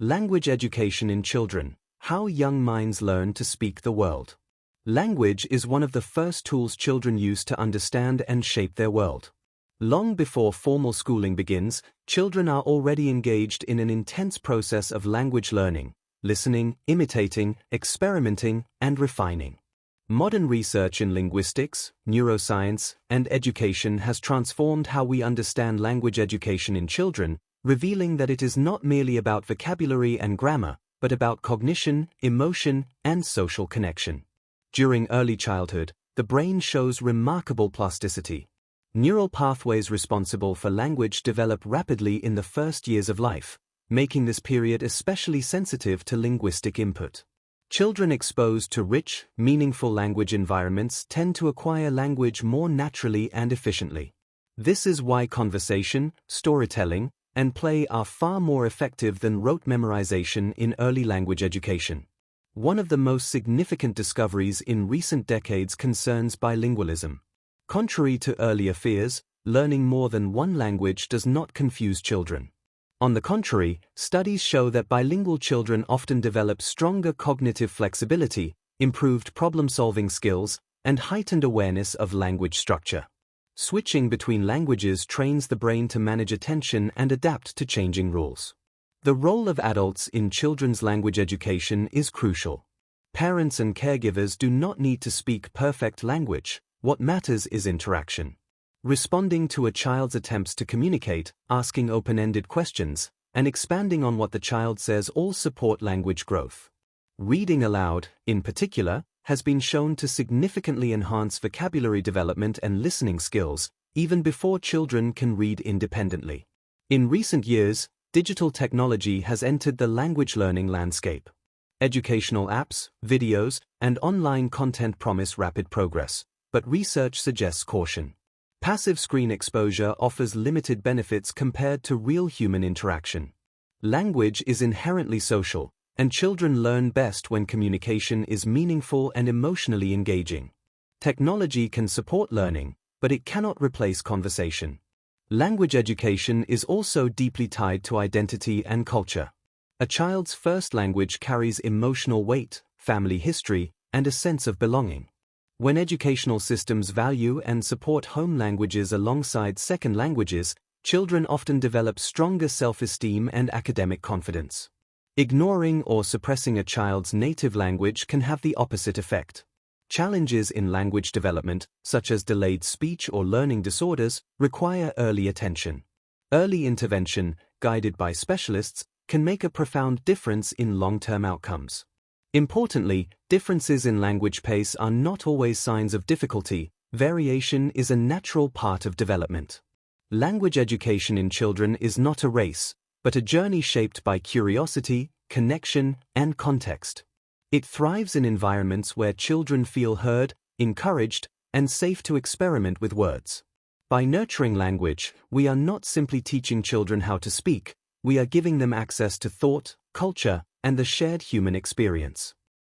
Language education in children: how young minds learn to speak the world. Language is one of the first tools children use to understand and shape their world. Long before formal schooling begins, children are already engaged in an intense process of language learning, listening, imitating, experimenting, and refining. Modern research in linguistics, neuroscience, and education has transformed how we understand language education in children, revealing that it is not merely about vocabulary and grammar, but about cognition, emotion, and social connection. During early childhood, the brain shows remarkable plasticity. Neural pathways responsible for language develop rapidly in the first years of life, making this period especially sensitive to linguistic input. Children exposed to rich, meaningful language environments tend to acquire language more naturally and efficiently. This is why conversation, storytelling, and play are far more effective than rote memorization in early language education. One of the most significant discoveries in recent decades concerns bilingualism. Contrary to earlier fears, learning more than one language does not confuse children. On the contrary, studies show that bilingual children often develop stronger cognitive flexibility, improved problem-solving skills, and heightened awareness of language structure. Switching between languages trains the brain to manage attention and adapt to changing rules. The role of adults in children's language education is crucial. Parents and caregivers do not need to speak perfect language. What matters is interaction. Responding to a child's attempts to communicate, asking open-ended questions, and expanding on what the child says all support language growth. Reading aloud, in particular, has been shown to significantly enhance vocabulary development and listening skills, even before children can read independently. In recent years, digital technology has entered the language learning landscape. Educational apps, videos, and online content promise rapid progress, but research suggests caution. Passive screen exposure offers limited benefits compared to real human interaction. Language is inherently social, and children learn best when communication is meaningful and emotionally engaging. Technology can support learning, but it cannot replace conversation. Language education is also deeply tied to identity and culture. A child's first language carries emotional weight, family history, and a sense of belonging. When educational systems value and support home languages alongside second languages, children often develop stronger self-esteem and academic confidence. Ignoring or suppressing a child's native language can have the opposite effect. Challenges in language development, such as delayed speech or learning disorders, require early attention. Early intervention, guided by specialists, can make a profound difference in long-term outcomes. Importantly, differences in language pace are not always signs of difficulty. Variation is a natural part of development. Language education in children is not a race, but a journey shaped by curiosity, connection, and context. It thrives in environments where children feel heard, encouraged, and safe to experiment with words. By nurturing language, we are not simply teaching children how to speak, we are giving them access to thought, culture, and the shared human experience.